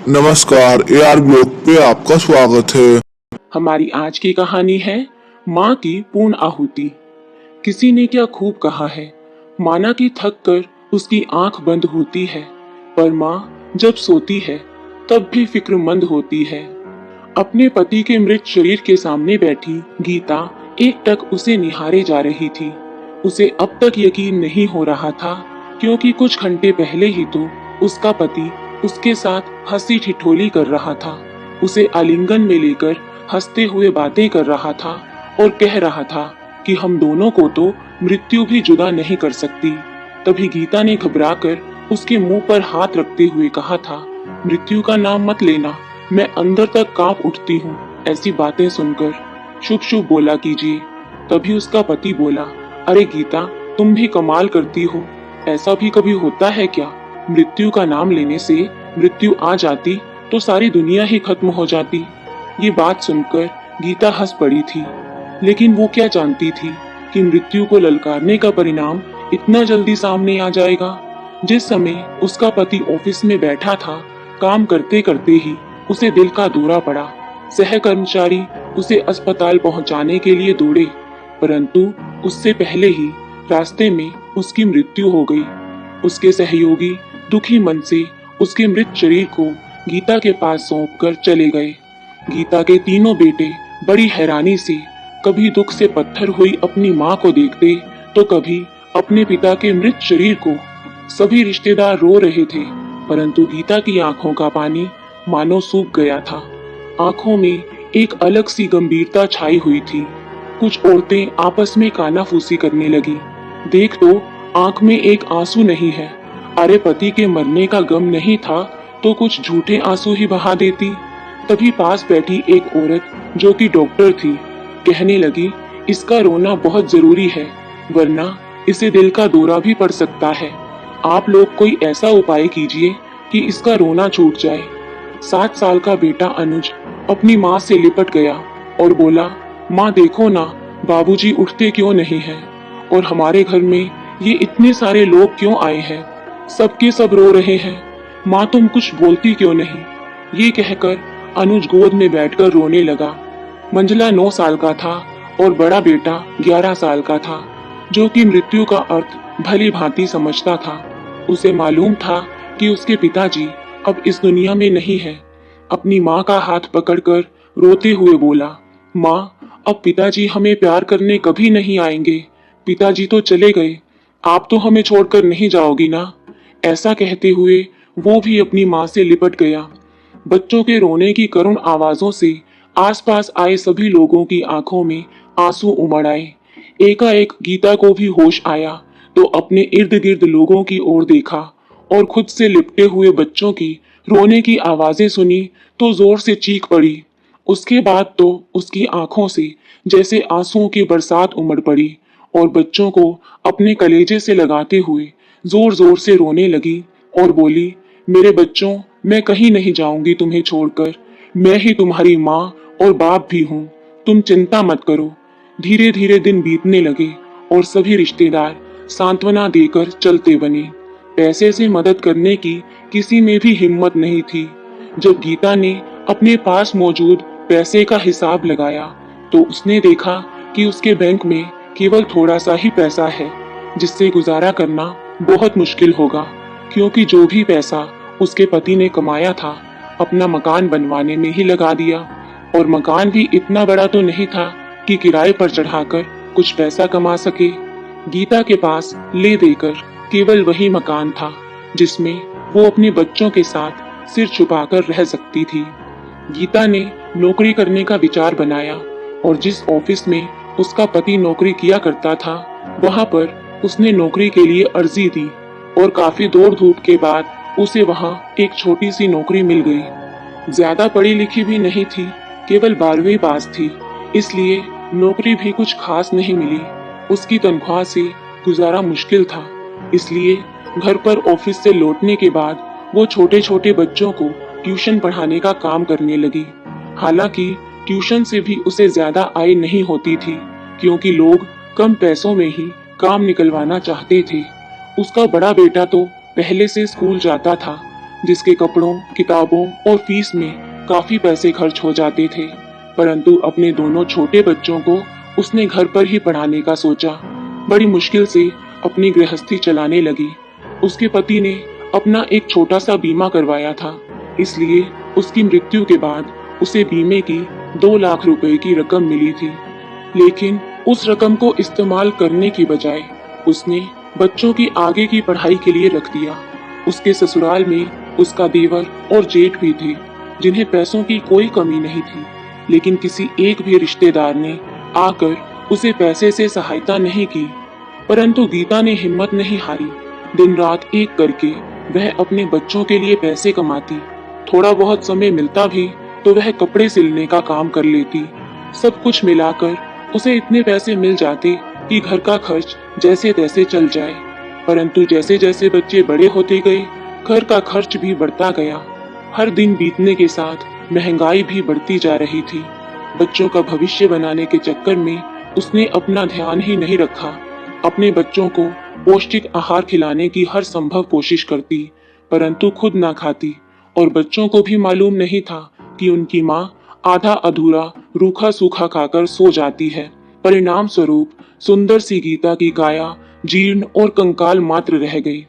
नमस्कार, AR blog पे आपका स्वागत है। हमारी आज की कहानी है माँ की पूर्ण आहुति। किसी ने क्या खूब कहा है, माना कि थक कर उसकी आंख बंद होती है, पर माँ जब सोती है तब भी फिक्रमंद होती है। अपने पति के मृत शरीर के सामने बैठी गीता एकटक उसे निहारे जा रही थी। उसे अब तक यकीन नहीं हो रहा था, क्योंकि कुछ घंटे पहले ही तो उसका पति उसके साथ हंसी ठिठोली कर रहा था, उसे आलिंगन में लेकर हंसते हुए बातें कर रहा था और कह रहा था कि हम दोनों को तो मृत्यु भी जुदा नहीं कर सकती। तभी गीता ने घबराकर उसके मुंह पर हाथ रखते हुए कहा था, मृत्यु का नाम मत लेना, मैं अंदर तक कांप उठती हूँ ऐसी बातें सुनकर। शुभ शुभ बोला कीजिए। तभी उसका पति बोला, अरे गीता, तुम भी कमाल करती हो, ऐसा भी कभी होता है क्या? मृत्यु का नाम लेने से मृत्यु आ जाती तो सारी दुनिया ही खत्म हो जाती। ये बात सुनकर गीता हंस पड़ी थी, लेकिन वो क्या जानती थी कि मृत्यु को ललकारने का परिणाम इतना जल्दी सामने आ जाएगा। जिस समय उसका पति ऑफिस में बैठा था, काम करते करते ही उसे दिल का दौरा पड़ा। सह कर्मचारी उसे अस्पताल पहुंचाने के लिए दौड़े, परंतु उससे पहले ही रास्ते में उसकी मृत्यु हो गई। उसके सहयोगी दुखी मन से उसके मृत शरीर को गीता के पास सौंपकर चले गए। गीता के तीनों बेटे बड़ी हैरानी से कभी दुख से पत्थर हुई अपनी माँ को देखते तो कभी अपने पिता के मृत शरीर को। सभी रिश्तेदार रो रहे थे, परंतु गीता की आंखों का पानी मानो सूख गया था। आंखों में एक अलग सी गंभीरता छाई हुई थी। कुछ औरतें आपस में कानाफूसी करने लगी। देख तो आंख में एक आंसू नहीं है। अरे पति के मरने का गम नहीं था तो कुछ झूठे आंसू ही बहा देती। तभी पास बैठी एक औरत जो कि डॉक्टर थी कहने लगी, इसका रोना बहुत जरूरी है, वरना इसे दिल का दौरा भी पड़ सकता है। आप लोग कोई ऐसा उपाय कीजिए कि इसका रोना छूट जाए। 7 साल का बेटा अनुज अपनी माँ से लिपट गया और बोला, माँ देखो ना, बाबूजी उठते क्यों नहीं हैं, और हमारे घर में ये इतने सारे लोग क्यों आए हैं, सबके सब रो रहे हैं, माँ तुम कुछ बोलती क्यों नहीं। ये कहकर अनुज गोद में बैठकर रोने लगा। मंझला 9 साल का था और बड़ा बेटा 11 साल का था, जो कि मृत्यु का अर्थ भली भांति समझता था। उसे मालूम था कि उसके पिताजी अब इस दुनिया में नहीं है। अपनी माँ का हाथ पकड़कर रोते हुए बोला, माँ अब पिताजी हमें प्यार करने कभी नहीं आएंगे, पिताजी तो चले गए, आप तो हमें छोड़कर नहीं जाओगी ना। ऐसा कहते हुए वो भी अपनी माँ से लिपट गया। बच्चों के रोने की करुण आवाजों से आसपास आए सभी लोगों की आंखों में आंसू उमड़ आए। एकाएक गीता को भी होश आया तो अपने इर्द गिर्द लोगों की ओर देखा और खुद से लिपटे हुए बच्चों की रोने की आवाजें सुनी तो जोर से चीख पड़ी। उसके बाद तो उसकी आंखों से जैसे आंसुओं की बरसात उमड़ पड़ी और बच्चों को अपने कलेजे से लगाते हुए जोर जोर से रोने लगी और बोली, मेरे बच्चों, मैं कहीं नहीं जाऊंगी तुम्हें छोड़कर, मैं ही तुम्हारी माँ और बाप भी हूँ, तुम चिंता मत करो। धीरे धीरे दिन बीतने लगे और सभी रिश्तेदार सांत्वना देकर चलते बने। पैसे से मदद करने की किसी में भी हिम्मत नहीं थी। जब गीता ने अपने पास मौजूद पैसे का हिसाब लगाया तो उसने देखा कि उसके बैंक में केवल थोड़ा सा ही पैसा है, जिससे गुजारा करना बहुत मुश्किल होगा, क्योंकि जो भी पैसा उसके पति ने कमाया था अपना मकान बनवाने में ही लगा दिया, और मकान भी इतना बड़ा तो नहीं था कि किराए पर चढ़ाकर कुछ पैसा कमा सके। गीता के पास ले देकर केवल वही मकान था जिसमें वो अपने बच्चों के साथ सिर छुपाकर रह सकती थी। गीता ने नौकरी करने का विचार बनाया और जिस ऑफिस में उसका पति नौकरी किया करता था वहां पर उसने नौकरी के लिए अर्जी दी और काफी दौड़ धूप के बाद उसे वहां एक छोटी सी नौकरी मिल गई। ज्यादा पढ़ी लिखी भी नहीं थी, केवल 12वीं पास थी, इसलिए नौकरी भी कुछ खास नहीं मिली। उसकी तनख्वाह से गुजारा मुश्किल था, इसलिए घर पर ऑफिस से लौटने के बाद वो छोटे छोटे बच्चों को ट्यूशन पढ़ाने का काम करने लगी। हालांकि ट्यूशन से भी उसे ज्यादा आय नहीं होती थी, क्योंकि लोग कम पैसों में ही काम निकलवाना चाहते थे। उसका बड़ा बेटा तो पहले से स्कूल जाता था, जिसके कपड़ों, किताबों और फीस में काफी पैसे खर्च हो जाते थे। परंतु अपने दोनों छोटे बच्चों को उसने घर पर ही पढ़ाने का सोचा। बड़ी मुश्किल से अपनी गृहस्थी चलाने लगी। उसके पति ने अपना एक छोटा सा बीमा करवाया था, इसलिए उसकी मृत्यु के बाद उसे बीमे की 2 लाख रुपए की रकम मिली थी। लेकिन उस रकम को इस्तेमाल करने की बजाय उसने बच्चों की आगे की पढ़ाई के लिए रख दिया। उसके ससुराल में उसका देवर और जेठ भी थे, जिन्हें पैसों की कोई कमी नहीं थी, लेकिन किसी एक भी रिश्तेदार ने आकर उसे पैसे से सहायता नहीं की। परंतु गीता ने हिम्मत नहीं हारी। दिन रात एक करके वह अपने बच्चों के लिए पैसे कमाती। थोड़ा बहुत समय मिलता भी तो वह कपड़े सिलने का काम कर लेती। सब कुछ मिलाकर उसे इतने पैसे मिल जाते कि घर का खर्च जैसे तैसे चल जाए। परंतु जैसे जैसे बच्चे बड़े होते गए, घर का खर्च भी बढ़ता गया। हर दिन बीतने के साथ महंगाई भी बढ़ती जा रही थी। बच्चों का भविष्य बनाने के चक्कर में उसने अपना ध्यान ही नहीं रखा। अपने बच्चों को पौष्टिक आहार खिलाने की हर संभव कोशिश करती, परंतु खुद ना खाती। और बच्चों को भी मालूम नहीं था कि उनकी माँ आधा अधूरा रूखा सूखा खाकर सो जाती है। परिणाम स्वरूप सुंदर सी गीता की काया जीर्ण और कंकाल मात्र रह गई।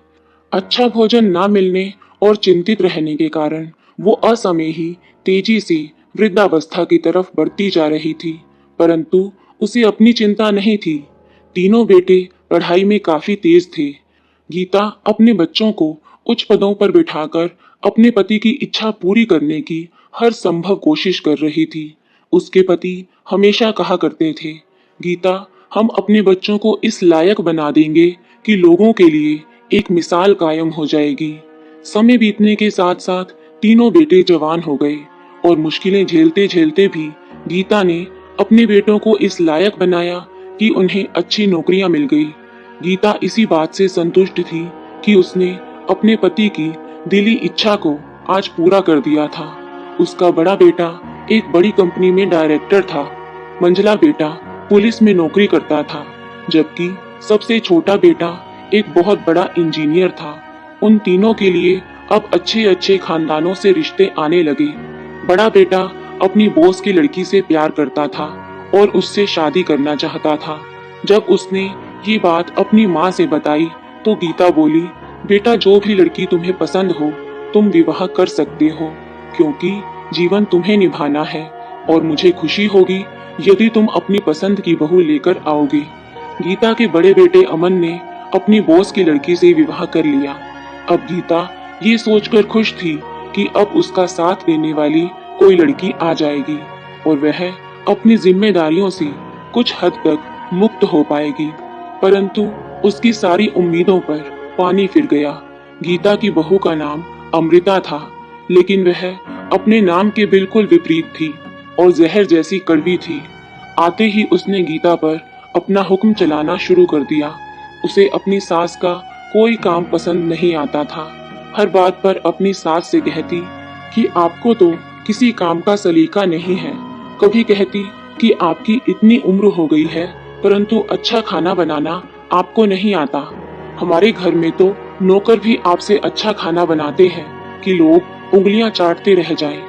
अच्छा भोजन ना मिलने और चिंतित रहने के कारण वो असमय ही तेजी से वृद्धावस्था की तरफ बढ़ती जा रही थी। परंतु उसे अपनी चिंता नहीं थी। तीनों बेटे पढ़ाई में काफी तेज थे। गीता अपने बच्चों को उच्च पदों पर बिठाकर अपने पति की इच्छा पूरी करने की हर संभव कोशिश कर रही थी। उसके पति हमेशा कहा करते थे, गीता, हम अपने बच्चों को इस लायक बना देंगे कि लोगों के लिए एक मिसाल कायम हो जाएगी। समय बीतने के साथ साथ तीनों बेटे जवान हो गए और मुश्किलें झेलते झेलते भी गीता ने अपने बेटों को इस लायक बनाया कि उन्हें अच्छी नौकरियां मिल गई। गीता इसी बात से संतुष्ट थी कि उसने अपने पति की दिली इच्छा को आज पूरा कर दिया था। उसका बड़ा बेटा एक बड़ी कंपनी में डायरेक्टर था। मंझला बेटा पुलिस में नौकरी करता था, जबकि सबसे छोटा बेटा एक बहुत बड़ा इंजीनियर था। उन तीनों के लिए अब अच्छे अच्छे खानदानों से रिश्ते आने लगे। बड़ा बेटा अपनी बॉस की लड़की से प्यार करता था और उससे शादी करना चाहता था। जब उसने ये बात अपनी माँ से बताई तो गीता बोली, बेटा, जो भी लड़की तुम्हें पसंद हो तुम विवाह कर सकते हो, क्योंकि जीवन तुम्हें निभाना है और मुझे खुशी होगी यदि तुम अपनी पसंद की बहू लेकर आओगे। गीता के बड़े बेटे अमन ने अपनी बॉस की लड़की से विवाह कर लिया। अब गीता ये सोचकर खुश थी कि अब उसका साथ देने वाली कोई लड़की आ जाएगी और वह अपनी जिम्मेदारियों से कुछ हद तक मुक्त हो पाएगी। परंतु उसकी सारी उम्मीदों पर पानी फिर गया। गीता की बहू का नाम अमृता था, लेकिन वह अपने नाम के बिल्कुल विपरीत थी और जहर जैसी कड़वी थी। आते ही उसने गीता पर अपना हुक्म चलाना शुरू कर दिया। उसे अपनी सास का कोई काम पसंद नहीं आता था। हर बात पर अपनी सास से कहती कि आपको तो किसी काम का सलीका नहीं है। कभी कहती कि आपकी इतनी उम्र हो गई है परंतु अच्छा खाना बनाना आपको नहीं आता। हमारे घर में तो नौकर भी आपसे अच्छा खाना बनाते हैं कि लोग उंगलियां चाटते रह जाएं।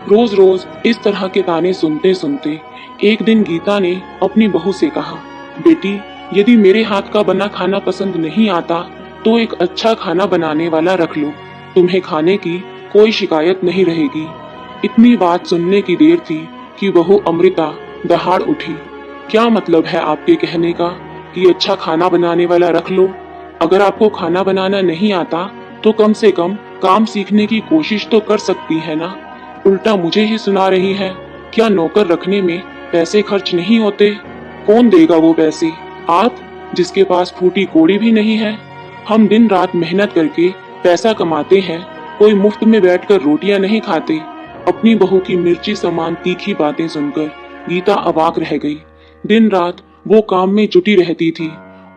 रोज रोज इस तरह के ताने सुनते सुनते एक दिन गीता ने अपनी बहू से कहा, बेटी, यदि मेरे हाथ का बना खाना पसंद नहीं आता तो एक अच्छा खाना बनाने वाला रख लो, तुम्हें खाने की कोई शिकायत नहीं रहेगी। इतनी बात सुनने की देर थी कि बहू अमृता दहाड़ उठी। क्या मतलब है आपके कहने का कि अच्छा खाना बनाने वाला रख लो? अगर आपको खाना बनाना नहीं आता तो कम से कम काम सीखने की कोशिश तो कर सकती है ना। उल्टा मुझे ही सुना रही है। क्या नौकर रखने में पैसे खर्च नहीं होते? कौन देगा वो पैसे? आप, जिसके पास फूटी कोड़ी भी नहीं है। हम दिन रात मेहनत करके पैसा कमाते हैं, कोई मुफ्त में बैठकर रोटियां नहीं खाते। अपनी बहू की मिर्ची समान तीखी बातें सुनकर गीता अवाक रह गई। दिन रात वो काम में जुटी रहती थी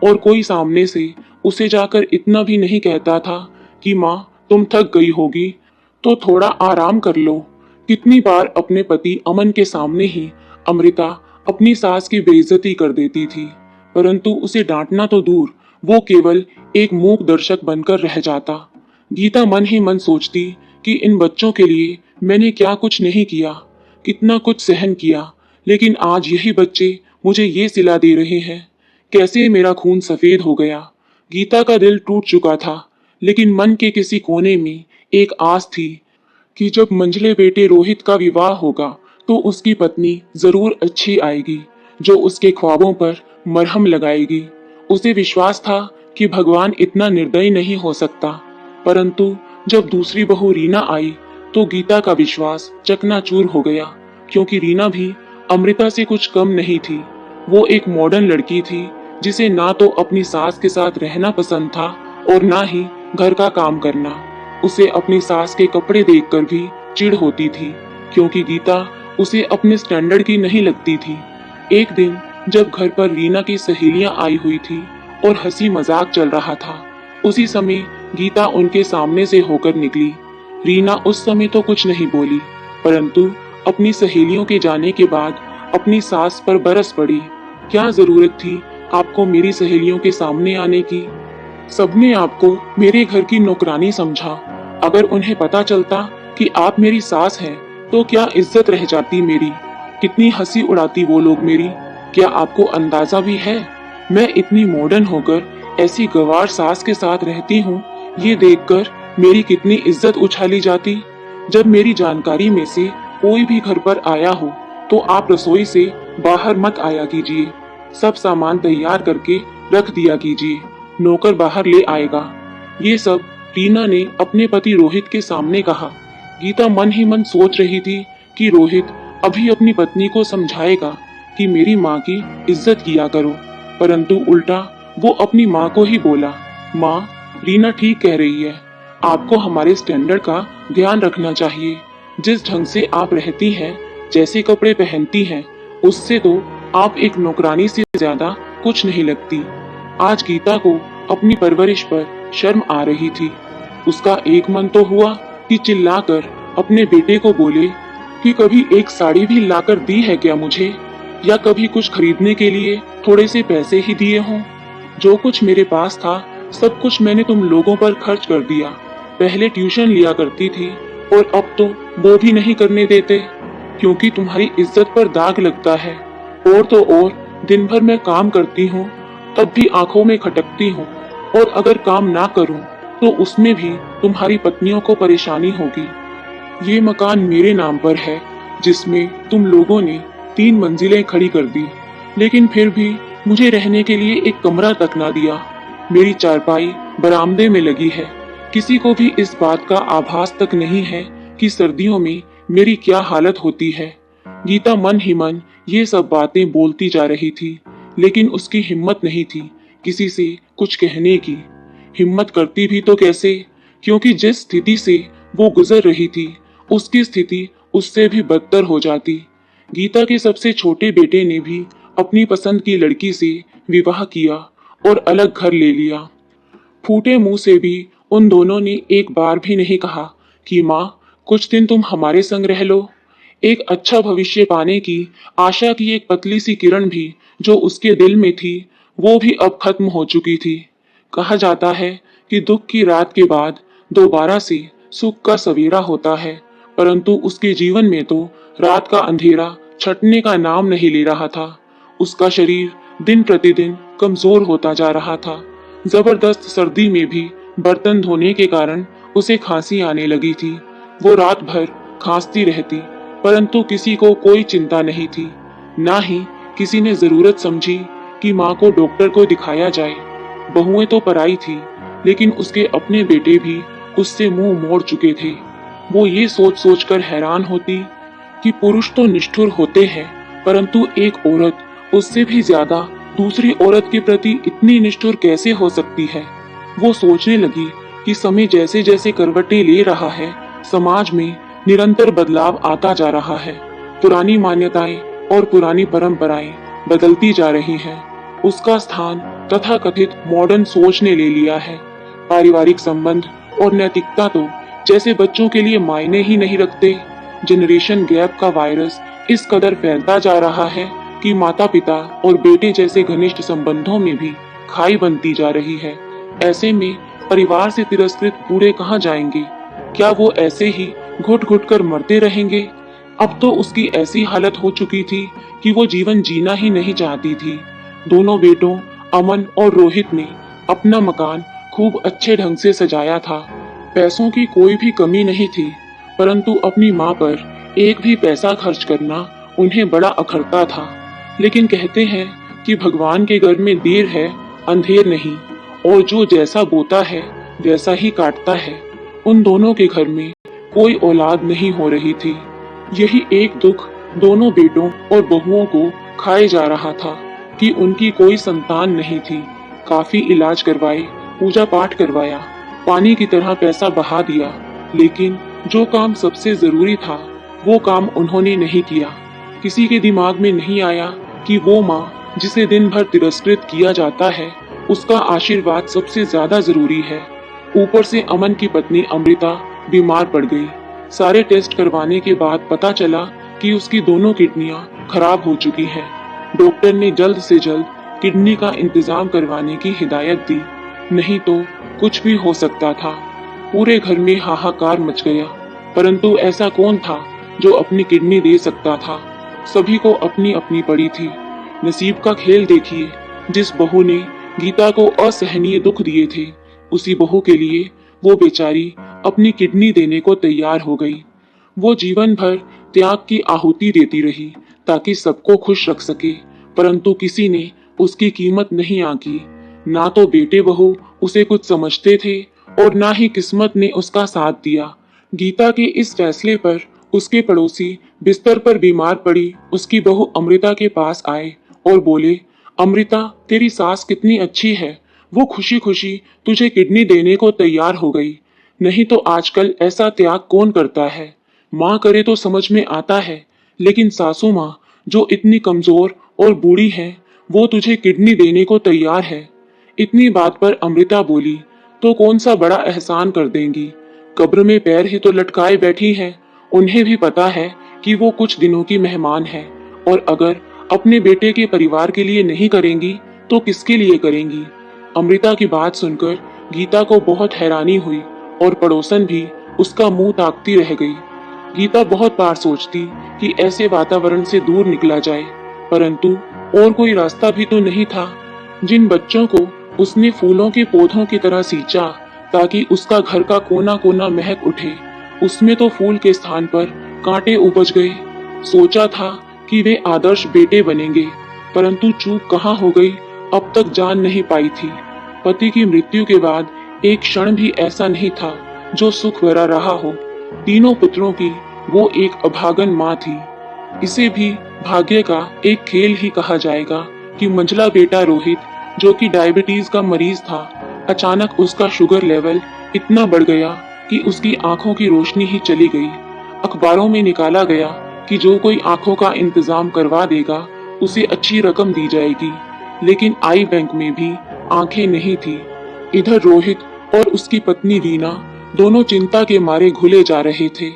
और कोई सामने से उसे जाकर इतना भी नहीं कहता था कि माँ, तुम थक गई होगी तो थोड़ा आराम कर लो। कितनी बार अपने पति अमन के सामने ही अमृता अपनी सास की बेइज्जती कर देती थी, परंतु उसे डांटना तो दूर, वो केवल एक मूक दर्शक बनकर रह जाता। गीता मन ही मन सोचती कि इन बच्चों के लिए मैंने क्या कुछ नहीं किया, कितना कुछ सहन किया, लेकिन आज यही बच्चे मुझे ये सिला दे रहे हैं। कैसे मेरा खून सफेद हो गया। गीता का दिल टूट चुका था, लेकिन मन के किसी कोने में एक आस थी कि जब मंझले बेटे रोहित का विवाह होगा तो उसकी पत्नी जरूर अच्छी आएगी, जो उसके ख्वाबों पर मरहम लगाएगी। उसे विश्वास था कि भगवान इतना निर्दयी नहीं हो सकता। परंतु जब दूसरी बहू रीना आई तो गीता का विश्वास चकनाचूर हो गया, क्योंकि रीना भी अमृता से कुछ कम नहीं थी। वो एक मॉडर्न लड़की थी जिसे ना तो अपनी सास के साथ रहना पसंद था और ना ही घर का काम करना। उसे अपनी सास के कपड़े देखकर भी चिढ़ होती थी, क्योंकि गीता उसे अपने स्टैंडर्ड की नहीं लगती थी। एक दिन जब घर पर रीना की सहेलियां आई हुई थी और हंसी मजाक चल रहा था, उसी समय गीता उनके सामने से होकर निकली। रीना उस समय तो कुछ नहीं बोली, परंतु अपनी सहेलियों के जाने के बाद अपनी सास पर बरस पड़ी। क्या जरूरत थी आपको मेरी सहेलियों के सामने आने की? सबने आपको मेरे घर की नौकरानी समझा। अगर उन्हें पता चलता कि आप मेरी सास हैं, तो क्या इज्जत रह जाती मेरी? कितनी हंसी उड़ाती वो लोग मेरी। क्या आपको अंदाजा भी है मैं इतनी मॉडर्न होकर ऐसी गंवार सास के साथ रहती हूँ? ये देखकर मेरी कितनी इज्जत उछाली जाती। जब मेरी जानकारी में से कोई भी घर पर आया हो तो आप रसोई से बाहर मत आया कीजिए। सब सामान तैयार करके रख दिया कीजिए, नौकर बाहर ले आएगा। ये सब रीना ने अपने पति रोहित के सामने कहा। गीता मन ही मन सोच रही थी कि रोहित अभी अपनी पत्नी को समझाएगा कि मेरी माँ की इज्जत किया करो, परंतु उल्टा वो अपनी माँ को ही बोला, माँ, रीना ठीक कह रही है, आपको हमारे स्टैंडर्ड का ध्यान रखना चाहिए। जिस ढंग से आप रहती हैं, जैसे कपड़े पहनती हैं, उससे तो आप एक नौकरानी से ज्यादा कुछ नहीं लगती। आज गीता को अपनी परवरिश पर शर्म आ रही थी। उसका एक मन तो हुआ कि चिल्लाकर अपने बेटे को बोले कि कभी एक साड़ी भी लाकर दी है क्या मुझे, या कभी कुछ खरीदने के लिए थोड़े से पैसे ही दिए हों। जो कुछ मेरे पास था सब कुछ मैंने तुम लोगों पर खर्च कर दिया। पहले ट्यूशन लिया करती थी और अब तो वो भी नहीं करने देते, क्योंकि तुम्हारी इज्जत पर दाग लगता है। और तो और दिन भर मैं काम करती हूँ, तब भी आंखों में खटकती हूँ, और अगर काम ना करूँ तो उसमें भी तुम्हारी पत्नियों को परेशानी होगी। ये मकान मेरे नाम पर है, जिसमें तुम लोगों ने 3 मंजिलें खड़ी कर दी, लेकिन फिर भी मुझे रहने के लिए एक कमरा तक ना दिया। मेरी चारपाई बरामदे में लगी है। किसी को भी इस बात का आभास तक नहीं है कि सर्दियों में मेरी क्या हालत होती है। गीता मन ही मन ये सब बातें बोलती जा रही थी, लेकिन उसकी हिम्मत नहीं थी किसी से कुछ कहने की। हिम्मत करती भी तो कैसे, क्योंकि जिस स्थिति से वो गुजर रही थी उसकी स्थिति उससे भी बदतर हो जाती। गीता के सबसे छोटे बेटे ने भी अपनी पसंद की लड़की से विवाह किया और अलग घर ले लिया। फूटे मुंह से भी उन दोनों ने एक बार भी नहीं कहा कि माँ, कुछ दिन तुम हमारे संग रह लो। एक अच्छा भविष्य पाने की आशा की एक पतली सी किरण भी जो उसके दिल में थी, वो भी अब खत्म हो चुकी थी। कहा जाता है कि दुख की रात के बाद दोबारा से सुख का सवेरा होता है, परंतु उसके जीवन में तो रात का अंधेरा छटने का नाम नहीं ले रहा था। उसका शरीर दिन प्रतिदिन कमजोर होता जा रहा था। जबरदस्त सर्दी में भी बर्तन धोने के कारण उसे खांसी आने लगी थी। वो रात भर खांसती रहती, परंतु किसी को कोई चिंता नहीं थी। ना ही किसी ने जरूरत समझी कि माँ को डॉक्टर को दिखाया जाए। बहुएं तो पराई थी, लेकिन उसके अपने बेटे भी उससे मुंह मोड़ चुके थे। वो ये सोच सोच कर हैरान होती कि पुरुष तो निष्ठुर होते हैं, परंतु एक औरत उससे भी ज्यादा दूसरी औरत के प्रति इतनी निष्ठुर कैसे हो सकती है। वो सोचने लगी कि समय जैसे जैसे करवटें ले रहा है, समाज में निरंतर बदलाव आता जा रहा है। पुरानी मान्यताएं और पुरानी परंपराएं बदलती जा रही हैं। उसका स्थान तथाकथित मॉडर्न सोच ने ले लिया है। पारिवारिक संबंध और नैतिकता तो जैसे बच्चों के लिए मायने ही नहीं रखते। जनरेशन गैप का वायरस इस कदर फैलता जा रहा है कि माता पिता और बेटे जैसे घनिष्ठ संबंधों में भी खाई बनती जा रही है। ऐसे में परिवार से तिरस्कृत बूढ़े कहाँ जाएंगे? क्या वो ऐसे ही घुट घुट कर मरते रहेंगे? अब तो उसकी ऐसी हालत हो चुकी थी कि वो जीवन जीना ही नहीं चाहती थी। दोनों बेटों अमन और रोहित ने अपना मकान खूब अच्छे ढंग से सजाया था। पैसों की कोई भी कमी नहीं थी, परंतु अपनी माँ पर एक भी पैसा खर्च करना उन्हें बड़ा अखरता था। लेकिन कहते हैं कि भगवान के घर में देर है अंधेर नहीं, और जो जैसा बोता है वैसा ही काटता है। उन दोनों के घर में कोई औलाद नहीं हो रही थी। यही एक दुख दोनों बेटों और बहुओं को खाए जा रहा था कि उनकी कोई संतान नहीं थी। काफी इलाज करवाए, पूजा पाठ करवाया, पानी की तरह पैसा बहा दिया, लेकिन जो काम सबसे जरूरी था वो काम उन्होंने नहीं किया। किसी के दिमाग में नहीं आया कि वो माँ जिसे दिन भर तिरस्कृत किया जाता है, उसका आशीर्वाद सबसे ज्यादा जरूरी है। ऊपर से अमन की पत्नी अमृता बीमार पड़ गई। सारे टेस्ट करवाने के बाद पता चला कि उसकी दोनों किडनियां खराब हो चुकी हैं। डॉक्टर ने जल्द से जल्द किडनी का इंतजाम करवाने की हिदायत दी, नहीं तो कुछ भी हो सकता था। पूरे घर में हाहाकार मच गया, परंतु ऐसा कौन था जो अपनी किडनी दे सकता था? सभी को अपनी अपनी पड़ी थी। नसीब का खेल देखिए, जिस बहू ने गीता को असहनीय दुख दिए थे, उसी बहू के लिए वो बेचारी अपनी किडनी देने को तैयार हो गई। वो जीवन भर त्याग की आहुति देती रही ताकि सबको खुश रख सके, परंतु किसी ने उसकी कीमत नहीं आंकी। ना तो बेटे बहू उसे कुछ समझते थे और ना ही किस्मत ने उसका साथ दिया। गीता के इस फैसले पर उसके पड़ोसी बिस्तर पर बीमार पड़ी उसकी बहू अमृता के पास आए और बोले, अमृता, तेरी सास कितनी अच्छी है, वो खुशी खुशी तुझे किडनी देने को तैयार हो गई। नहीं तो आजकल ऐसा त्याग कौन करता है? माँ करे तो समझ में आता है, लेकिन सासू माँ जो इतनी कमजोर और बूढ़ी है, वो तुझे किडनी देने को तैयार है। इतनी बात पर अमृता बोली, तो कौन सा बड़ा एहसान कर देंगी? कब्र में पैर ही तो लटकाए बैठी हैं। उन्हें भी पता है कि वो कुछ दिनों की मेहमान है, और अगर अपने बेटे के परिवार के लिए नहीं करेंगी तो किसके लिए करेंगी? अमृता की बात सुनकर गीता को बहुत हैरानी हुई और पड़ोसन भी उसका मुंह ताकती रह गई। गीता बहुत बार सोचती कि ऐसे वातावरण से दूर निकला जाए, परंतु और कोई रास्ता भी तो नहीं था। जिन बच्चों को उसने फूलों के पौधों की तरह सींचा ताकि उसका घर का कोना कोना महक उठे, उसमें तो फूल के स्थान पर कांटे उपज गए। सोचा था कि वे आदर्श बेटे बनेंगे, परंतु चूक कहाँ हो गई अब तक जान नहीं पाई थी। पति की मृत्यु के बाद एक क्षण भी ऐसा नहीं था जो सुख भरा रहा हो। तीनों पुत्रों की वो एक अभागन माँ थी। इसे भी भाग्य का एक खेल ही कहा जाएगा कि मंझला बेटा रोहित, जो कि डायबिटीज का मरीज था, अचानक उसका शुगर लेवल इतना बढ़ गया कि उसकी आंखों की रोशनी ही चली गई। अखबारों में निकाला गया कि जो कोई आंखों का इंतजाम करवा देगा उसे अच्छी रकम दी जाएगी, लेकिन आई बैंक में भी आंखें नहीं थी। इधर रोहित और उसकी पत्नी रीना दोनों चिंता के मारे घुले जा रहे थे।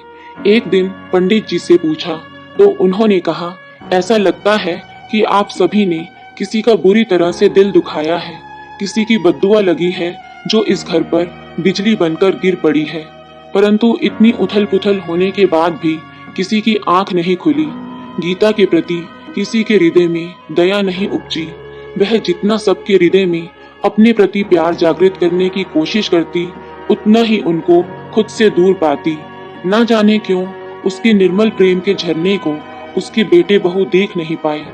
एक दिन पंडित जी से पूछा तो उन्होंने कहा, ऐसा लगता है कि आप सभी ने किसी का बुरी तरह से दिल दुखाया है, किसी की बद्दुआ लगी है जो इस घर पर बिजली बनकर गिर पड़ी है। परंतु इतनी उथल पुथल होने के बाद भी किसी की आंख नहीं खुली। गीता के प्रति किसी के हृदय में दया नहीं उपजी। वह जितना सबके हृदय में अपने प्रति प्यार जागृत करने की कोशिश करती, उतना ही उनको खुद से दूर पाती। ना जाने क्यों उसके निर्मल प्रेम के झरने को उसके बेटे बहू देख नहीं पाए।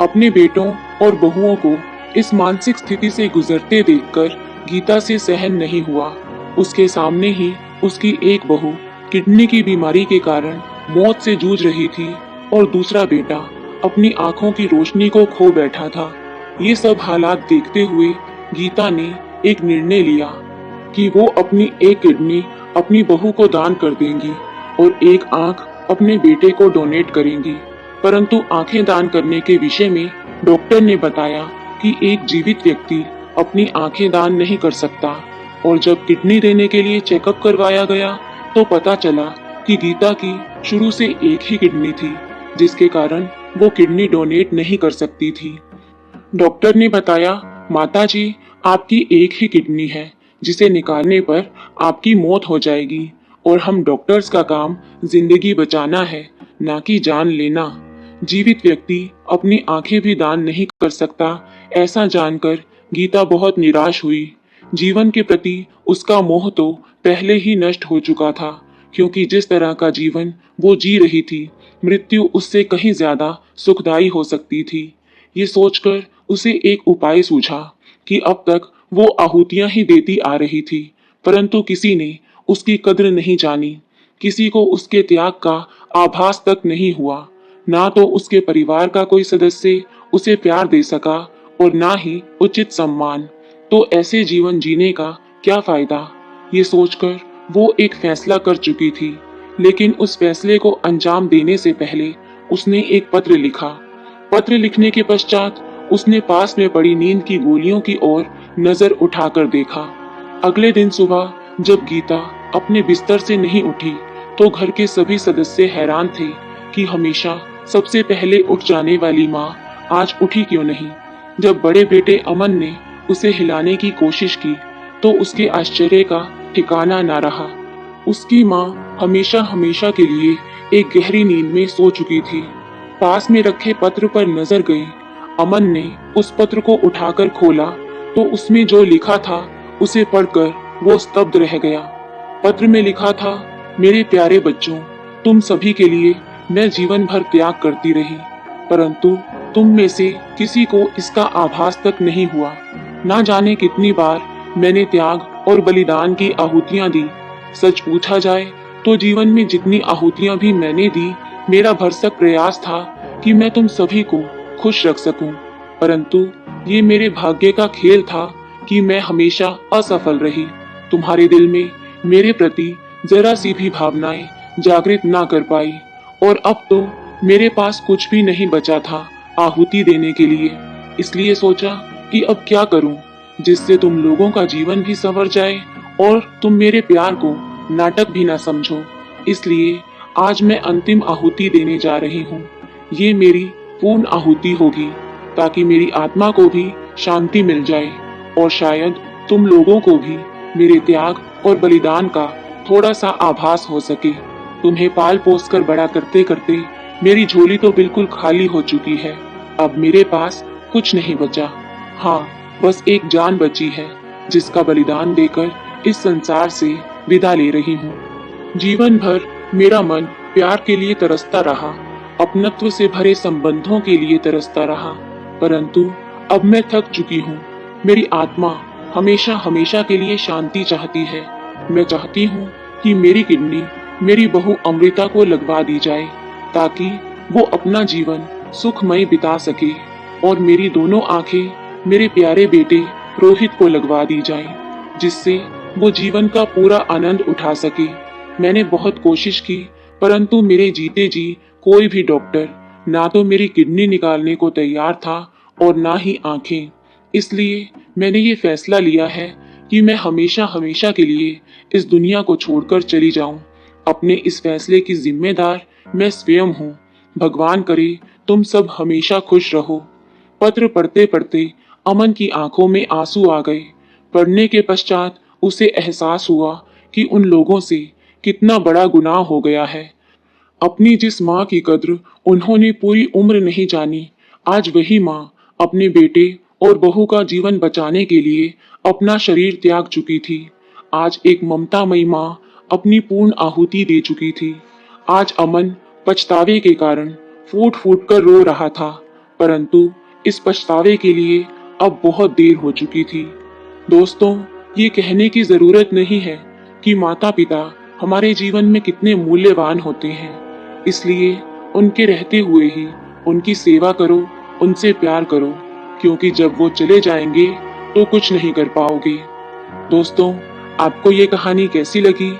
अपने बेटों और बहुओं को इस मानसिक स्थिति से गुजरते देखकर गीता से सहन नहीं हुआ। उसके सामने ही उसकी एक बहू किडनी की बीमारी के कारण मौत से जूझ रही थी और दूसरा बेटा अपनी आंखों की रोशनी को खो बैठा था। ये सब हालात देखते हुए गीता ने एक निर्णय लिया कि वो अपनी एक किडनी अपनी बहू को दान कर देंगी और एक आंख अपने बेटे को डोनेट करेंगी। परंतु आंखें दान करने के विषय में डॉक्टर ने बताया कि एक जीवित व्यक्ति अपनी आंखें दान नहीं कर सकता। और जब किडनी देने के लिए चेकअप करवाया गया तो पता चला कि गीता की शुरू से एक ही किडनी थी, जिसके कारण वो किडनी डोनेट नहीं कर सकती थी। डॉक्टर ने बताया, माताजी, आपकी एक ही किडनी है जिसे निकालने पर आपकी मौत हो जाएगी और हम डॉक्टर्स का काम जिंदगी बचाना है, ना कि जान लेना। जीवित व्यक्ति अपनी आंखें भी दान नहीं कर सकता, ऐसा जानकर गीता बहुत निराश हुई। जीवन के प्रति उसका मोह तो पहले ही नष्ट हो चुका था, क्योंकि जिस तरह का जीवन वो जी रही थी, मृत्यु उससे कहीं ज्यादा सुखदायी हो सकती थी। ये सोचकर उसे एक उपाय सूझा कि अब तक वो आहुतियां ही देती आ रही थी, परंतु किसी ने उसकी कद्र नहीं जानी। किसी को उसके त्याग का आभास तक नहीं हुआ। ना तो उसके परिवार का कोई सदस्य उसे प्यार दे सका और ना ही उचित सम्मान। तो ऐसे जीवन जीने का क्या फायदा? ये सोचकर वो एक फैसला कर चुकी थी, लेकिन उस फैसले को अंजाम देने से पहले उसने एक पत्र लिखा। पत्र लिखने के पश्चात उसने पास में पड़ी नींद की गोलियों की ओर नजर उठाकर देखा। अगले दिन सुबह जब गीता अपने बिस्तर से नहीं उठी, तो घर के सभी सदस्य हैरान थे कि हमेशा सबसे पहले उठ जाने वाली माँ आज उठी क्यों नहीं। जब बड़े बेटे अमन ने उसे हिलाने की कोशिश की, तो उसके आश्चर्य का ठिकाना न रहा। उसकी माँ हमेशा हमेशा के लिए एक गहरी नींद में सो चुकी थी। पास में रखे पत्र पर नजर गई। अमन ने उस पत्र को उठाकर खोला तो उसमें जो लिखा था उसे पढ़कर वो स्तब्ध रह गया। पत्र में लिखा था, मेरे प्यारे बच्चों, तुम सभी के लिए मैं जीवन भर त्याग करती रही, परंतु तुम में से किसी को इसका आभास तक नहीं हुआ। ना जाने कितनी बार मैंने त्याग और बलिदान की आहुतियां दी। सच पूछा जाए तो जीवन में जितनी आहुतियां भी मैंने दी, मेरा भरसक प्रयास था कि मैं तुम सभी को खुश रख सकूं, परंतु ये मेरे भाग्य का खेल था कि मैं हमेशा असफल रही। तुम्हारे दिल में मेरे प्रति जरा सी भी भावनाएं जागृत ना कर पाई, और अब तो मेरे पास कुछ भी नहीं बचा था आहुति देने के लिए। इसलिए सोचा कि अब क्या करूं जिससे तुम लोगों का जीवन भी संवर जाए और तुम मेरे प्यार को नाटक भी ना समझो। इसलिए आज मैं अंतिम आहुति देने जा रही हूँ। ये मेरी पूर्ण आहुति होगी, ताकि मेरी आत्मा को भी शांति मिल जाए और शायद तुम लोगों को भी मेरे त्याग और बलिदान का थोड़ा सा आभास हो सके। तुम्हें पाल पोस कर बड़ा करते करते मेरी झोली तो बिल्कुल खाली हो चुकी है। अब मेरे पास कुछ नहीं बचा। हाँ, बस एक जान बची है, जिसका बलिदान देकर इस संसार से विदा ले रही हूँ। जीवन भर मेरा मन प्यार के लिए तरसता रहा, अपनत्व से भरे संबंधों के लिए तरसता रहा, परंतु अब मैं थक चुकी हूँ। मेरी आत्मा हमेशा हमेशा के लिए शांति चाहती है। मैं चाहती हूँ कि मेरी किडनी मेरी बहू अमृता को लगवा दी जाए, ताकि वो अपना जीवन सुखमय बिता सके, और मेरी दोनों आंखें मेरे प्यारे बेटे रोहित को लगवा दी जाएं, जिससे वो जीवन का पूरा आनंद उठा सके। मैंने बहुत कोशिश की, परंतु मेरे जीते जी कोई भी डॉक्टर ना तो मेरी किडनी निकालने को तैयार था और ना ही आंखें। इसलिए मैंने ये फैसला लिया है कि मैं हमेशा हमेशा के लिए इस दुनिया को छोड़कर चली जाऊं। अपने इस फैसले की जिम्मेदार मैं स्वयं हूँ। भगवान करे तुम सब हमेशा खुश रहो। पत्र पढ़ते पढ़ते अमन की आंखों में आंसू आ गए। पढ़ने के पश्चात उसे एहसास हुआ कि उन लोगों से कितना बड़ा गुनाह हो गया है। अपनी जिस माँ की कद्र उन्होंने पूरी उम्र नहीं जानी, आज वही माँ अपने बेटे और बहू का जीवन बचाने के लिए अपना शरीर त्याग चुकी थी। आज एक ममतामयी माँ अपनी पूर्ण आहुति दे चुकी थी। आज अमन पछतावे के कारण फूट फूट कर रो रहा था, परंतु इस पछतावे के लिए अब बहुत देर हो चुकी थी। दोस्तों, ये कहने की जरूरत नहीं है कि माता पिता हमारे जीवन में कितने मूल्यवान होते हैं, इसलिए उनके रहते हुए ही उनकी सेवा करो, उनसे प्यार करो, क्योंकि जब वो चले जाएंगे तो कुछ नहीं कर पाओगे। दोस्तों, आपको ये कहानी कैसी लगी?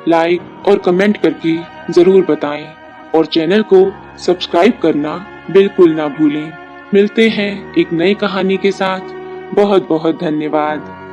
लाइक और कमेंट करके जरूर बताएं, और चैनल को सब्सक्राइब करना बिल्कुल ना भूलें। मिलते हैं एक नई कहानी के साथ। बहुत बहुत धन्यवाद।